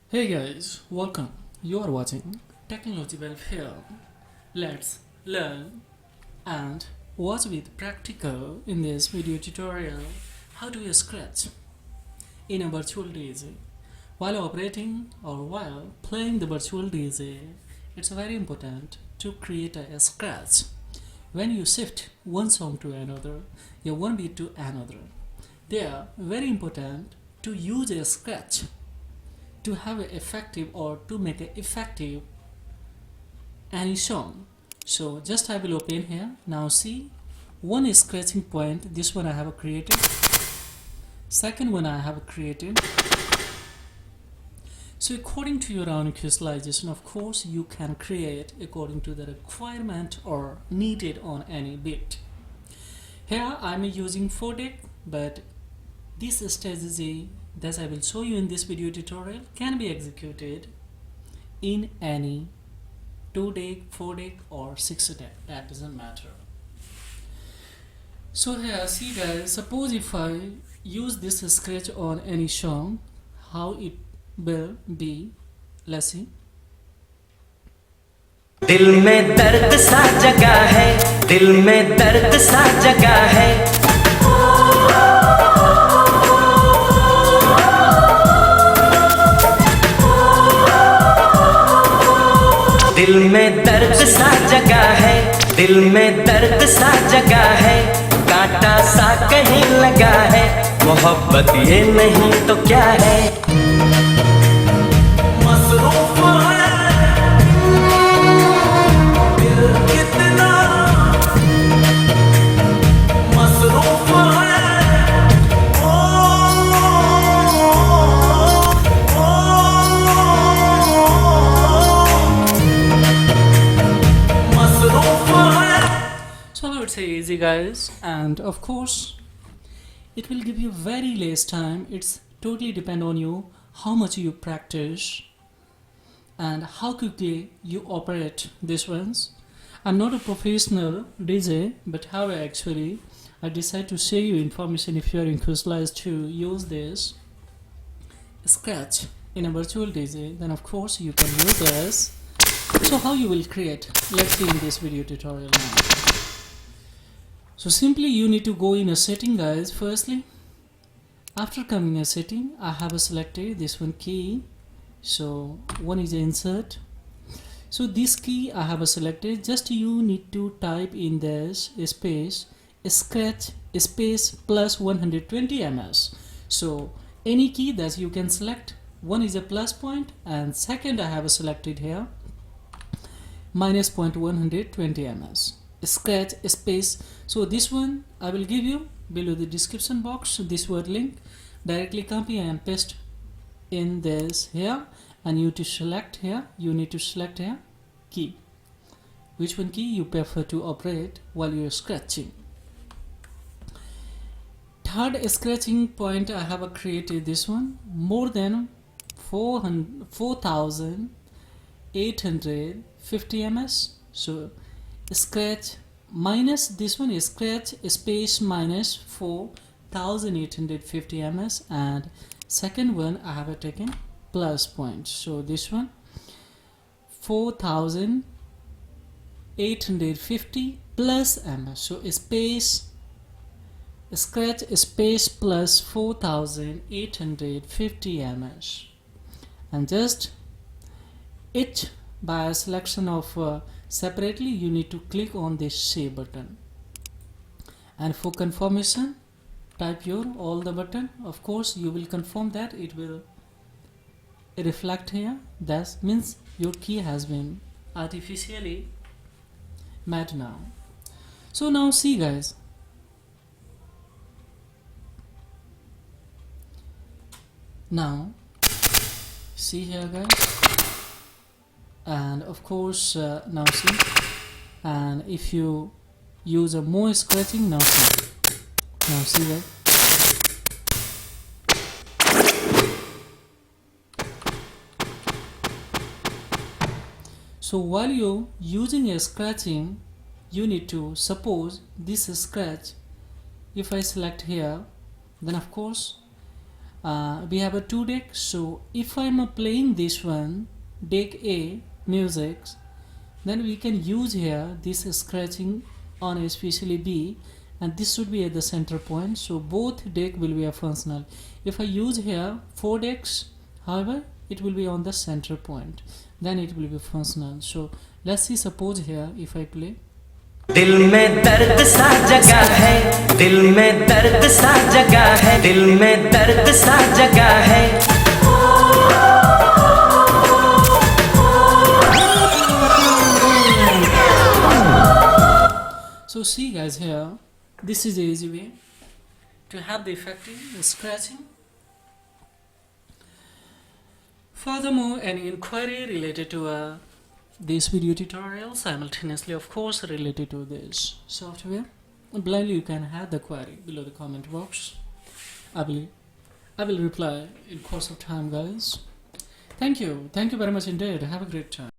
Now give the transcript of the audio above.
Hey guys, welcome. You are watching Technology Welfare. Let's learn and watch with practical in this video tutorial how to scratch in a virtual DJ. While operating or while playing the virtual DJ, it's very important to create a scratch. When you shift one song to another, one beat to another, they are very important to use a scratch to have an effective or to make an effective any song. So just I will open here. Now see, one is scratching point. This one I have created. Second one I have created. So according to your own visualization, of course, you can create according to the requirement or needed on any beat. Here I'm using 4-deck, but this strategy that I will show you in this video tutorial can be executed in any 2-deck, 4-deck or 6-deck, that doesn't matter. So here see guys, suppose if I use this scratch on any song, how it will be, let's see. दिल में दर्द सा जगा है, दिल में दर्द सा जगा है, दिल में दर्द सा जगा है, दिल में दर्द सा जगा है, कांटा सा कहीं लगा है, मोहब्बत ये नहीं तो क्या है। मसरूफ है दिल कितना, मसरूफ है मसरूफ है। So I would say easy guys, and of course it will give you very less time. It's totally depend on you how much you practice and how quickly you operate these ones. I'm not a professional DJ, but however actually I decide to share you information if you are inclined to use this scratch in a virtual DJ, then of course you can use this. So how you will create, let's see in this video tutorial now. So simply you need to go in a setting guys. Firstly, after coming in a setting, I have selected this one key. So one is insert. So this key I have selected. Just you need to type in this space scratch space plus 120 ms. So any key that you can select. One is a plus point, and second I have selected here minus 120 ms. Scratch space. So this one I will give you below the description box, this word link. Directly copy and paste in this here, and you to select here, you need to select here key, which one key you prefer to operate while you're scratching. Third scratching point I have created this one, more than 4850 ms. So scratch minus this one is scratch space minus 4850 ms, and second one I have taken plus point. So this one 4850 plus ms. So space scratch space plus 4850 ms, and just it by a selection of separately you need to click on this save button, and for confirmation type your all the button. Of course you will confirm that it will reflect here. That means your key has been artificially made now. So now see guys, now see here guys, and of course now see, and if you use a more scratching, now see that. So while you're using a scratching, you need to suppose this scratch, if I select here, then of course we have a 2 deck. So if I'm playing this one, deck A music, then we can use here this scratching on especially B, and this should be at the center point, so both deck will be functional. If I use here 4 decks, however, it will be on the center point, then it will be functional. So let's see, suppose here if I play, दिल में दर्द सा जगा है, दिल में दर्द सा जगा है, दिल में दर्द सा जगा है. so see guys, here this is the easy way to have the effective scratching. Furthermore, any inquiry related to this video tutorial, simultaneously of course related to this software, blindly you can have the query below the comment box. I will reply in course of time, guys. Thank you very much indeed. Have a great time.